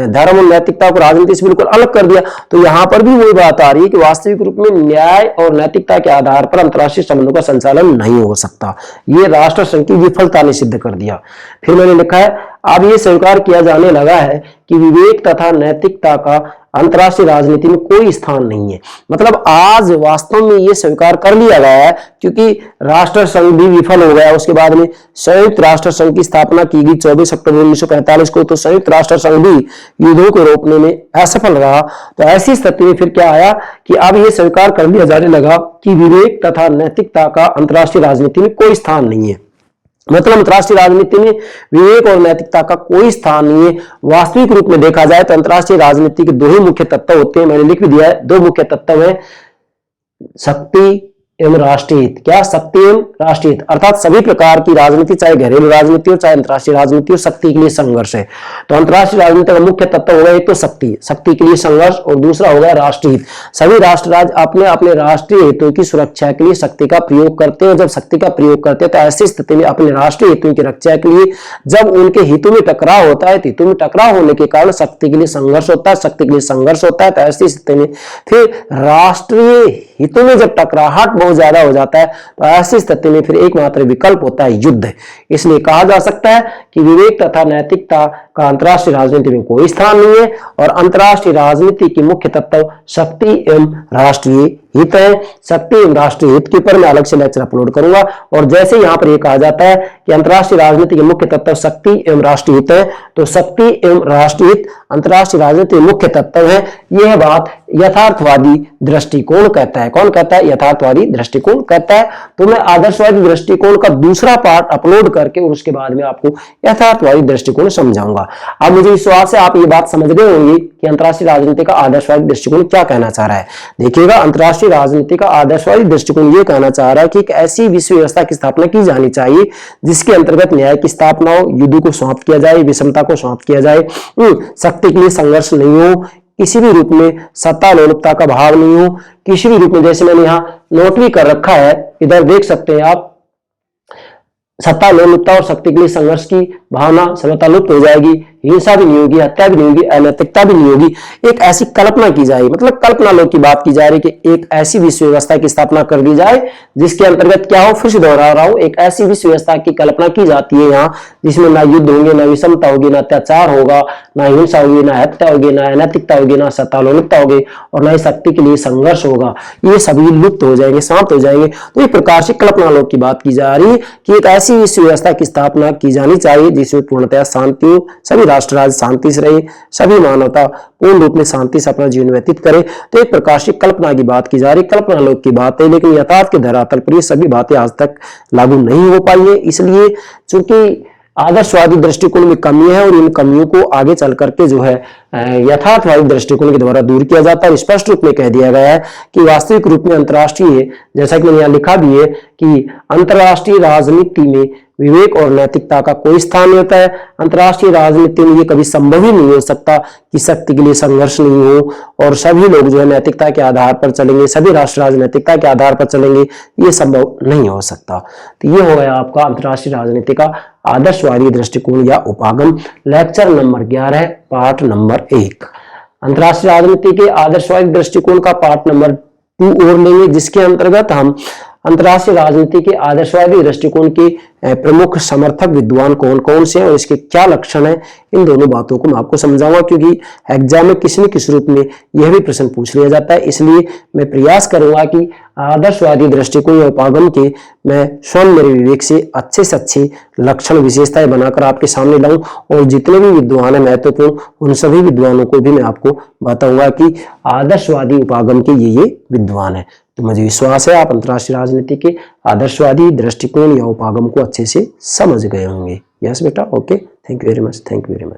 [SPEAKER 1] धर्म और नैतिकता को राजनीति से बिल्कुल अलग कर दिया। तो यहां पर भी वही बात आ रही है कि वास्तविक रूप में न्याय और नैतिकता के आधार पर अंतरराष्ट्रीय संबंधों का संचालन नहीं हो सकता। ये राष्ट्र संघ की विफलता ने सिद्ध कर दिया। फिर मैंने लिखा है, अब ये स्वीकार किया जाने लगा है कि विवेक तथा नैतिकता का अंतरराष्ट्रीय राजनीति में कोई स्थान नहीं है। मतलब आज वास्तव में ये स्वीकार कर लिया गया है, क्योंकि राष्ट्र संघ भी विफल हो गया। उसके बाद में संयुक्त राष्ट्र संघ की स्थापना की गई 24 अक्टूबर 1945 को। तो संयुक्त राष्ट्र संघ भी युद्धों को रोकने में असफल रहा। तो ऐसी स्थिति में फिर क्या आया कि अब ये स्वीकार कर लिया जाने लगा कि विवेक तथा नैतिकता का अंतरराष्ट्रीय राजनीति में कोई स्थान नहीं है। मतलब अंतरराष्ट्रीय राजनीति में विवेक और नैतिकता का कोई स्थान नहीं है। वास्तविक रूप में देखा जाए तो अंतरराष्ट्रीय राजनीति के दो ही मुख्य तत्व होते हैं, मैंने लिख भी दिया है। दो मुख्य तत्व हैं, शक्ति एवं राष्ट्रीय हित। क्या? शक्ति एवं राष्ट्रीय हित, अर्थात सभी प्रकार की राजनीति, चाहे घरेलू राजनीति हो चाहे अंतरराष्ट्रीय राजनीति हो, शक्ति के लिए संघर्ष है। तो अंतरराष्ट्रीय राजनीति का मुख्य तत्व होगा एक तो शक्ति, शक्ति के लिए संघर्ष, और दूसरा होगा राष्ट्रीय हित। सभी राष्ट्र राज्य अपने अपने राष्ट्रीय हितों की सुरक्षा के लिए शक्ति का प्रयोग करते हैं। जब शक्ति का प्रयोग करते हैं तो ऐसी स्थिति में अपने राष्ट्रीय हितों की रक्षा के लिए जब उनके हितों में टकराव होता है, हितों में टकराव होने के कारण शक्ति के लिए संघर्ष होता है, शक्ति के लिए संघर्ष होता है, तो ऐसी स्थिति में फिर राष्ट्रीय हितों में जब टकराहट बहुत ज्यादा हो जाता है तो ऐसी स्थिति में फिर एकमात्र विकल्प होता है युद्ध। इसलिए कहा जा सकता है कि विवेक तथा नैतिकता का अंतरराष्ट्रीय राजनीति में कोई स्थान नहीं है, और अंतरराष्ट्रीय राजनीति के मुख्य तत्व शक्ति एवं राष्ट्रीय हित है। शक्ति एवं राष्ट्रीय हित के ऊपर मैं अलग से लेक्चर अपलोड करूंगा। और जैसे यहां पर यह कहा जाता है कि अंतरराष्ट्रीय राजनीति के मुख्य तत्व शक्ति एवं राष्ट्रीय हित है, तो शक्ति एवं राष्ट्रीय हित अंतरराष्ट्रीय राजनीति के मुख्य तत्व है। यह बात यथार्थवादी दृष्टिकोण कहता है। कौन कहता है? यथार्थवादी दृष्टिकोण कहता है। तो मैं आदर्शवादी दृष्टिकोण का दूसरा पार्ट अपलोड करके और उसके बाद में आपको यथार्थवादी दृष्टिकोण समझाऊंगा। अब मुझे विश्वास है आप ये बात समझ गए होंगे कि अंतरराष्ट्रीय राजनीति का आदर्शवादी दृष्टिकोण क्या कहना चाह रहा है। देखिएगा, अंतरराष्ट्रीय राजनीति का आदर्शवादी दृष्टिकोण ये कहना चाह रहा है कि एक ऐसी विश्व व्यवस्था की स्थापना की जानी चाहिए जिसके अंतर्गत न्याय की स्थापना हो, युद्ध को समाप्त किया जाए, विषमता को समाप्त किया जाए, शक्ति के लिए संघर्ष नहीं हो, किसी भी रूप में सत्ता लोलुपता का भाव नहीं हो, किसी भी रूप में, जैसे मैंने यहाँ नोट भी कर रखा है, इधर देख सकते हैं आप, सत्ता लोलुपता और शक्ति के लिए संघर्ष की भावना सर्वथा लुप्त हो जाएगी, हिंसा भी नहीं होगी, हत्या भी नहीं होगी, अनैतिकता भी नहीं होगी। एक ऐसी कल्पना की जाएगी, मतलब कल्पना लोग की बात की जा रही है कि एक ऐसी विश्व व्यवस्था की स्थापना कर दी जाए जिसके अंतर्गत क्या हो, फिर से दोहरा रहा हूं, एक ऐसी विश्व व्यवस्था की कल्पना की जाती है यहाँ जिसमें ना युद्ध होंगे, ना विषमता होगी, ना अत्याचार होगा, ना हिंसा होगी, ना हत्या होगी, ना अनैतिकता होगी, ना सत्ता लोलुपता होगी, और ना ही शक्ति के लिए संघर्ष होगा। ये सभी लुप्त हो जाएंगे, समाप्त हो जाएंगे। तो एक प्रकार से कल्पना लोग की बात की जा रही है कि एक ऐसी विश्व व्यवस्था की स्थापना की जानी चाहिए जिसमें पूर्णतः शांति हो, सभी राष्ट्र राज्य शांति से रहे, सभी मानवता पूर्ण रूप में शांति से अपना जीवन व्यतीत करे। तो एक प्रकार से कल्पना की बात की जा रही, कल्पना लोग की बात है, लेकिन यथार्थ के धरातल पर ये सभी बातें आज तक लागू नहीं हो पाई है। इसलिए चूंकि आदर्शवादी दृष्टिकोण में कमी है और इन कमियों को आगे चल करके जो है यथार्थवादी दृष्टिकोण के द्वारा दूर किया जाता है। स्पष्ट रूप में कह दिया गया है कि वास्तविक रूप में अंतरराष्ट्रीय, जैसा कि मैंने यहाँ लिखा भी है कि अंतरराष्ट्रीय राजनीति में विवेक और नैतिकता का कोई स्थान नहीं होता है। अंतरराष्ट्रीय राजनीति में ये कभी संभव ही नहीं हो सकता कि शक्ति के लिए संघर्ष नहीं हो और सभी लोग जो है नैतिकता के आधार पर चलेंगे, सभी राष्ट्र राज्य नैतिकता के आधार पर चलेंगे, ये संभव नहीं हो सकता। तो ये हो गया आपका अंतरराष्ट्रीय राजनीति का आदर्शवादी दृष्टिकोण या उपागम, लेक्चर नंबर 11 पार्ट नंबर 1। अंतरराष्ट्रीय राजनीति के आदर्शवादी दृष्टिकोण का पार्ट नंबर 2 और लेंगे, जिसके अंतर्गत हम अंतर्राष्ट्रीय राजनीति के आदर्शवादी दृष्टिकोण के प्रमुख समर्थक विद्वान कौन कौन से हैं और इसके क्या लक्षण हैं, इन दोनों बातों को मैं आपको समझाऊंगा, क्योंकि एग्जाम में किसी न किसी रूप में यह भी प्रश्न पूछ लिया जाता है। इसलिए मैं प्रयास करूंगा कि आदर्शवादी दृष्टिकोण या उपागम के मैं स्वयं मेरे विवेक से अच्छे लक्षण विशेषताएं बनाकर आपके सामने लाऊं और जितने भी विद्वान हैं महत्वपूर्ण, उन सभी विद्वानों को भी मैं आपको बताऊंगा कि आदर्शवादी उपागम के ये विद्वान हैं। तो मुझे विश्वास है आप अंतर्राष्ट्रीय राजनीति के आदर्शवादी दृष्टिकोण या उपागम को अच्छे से समझ गए होंगे। यस बेटा, okay, thank you very much, thank you very much.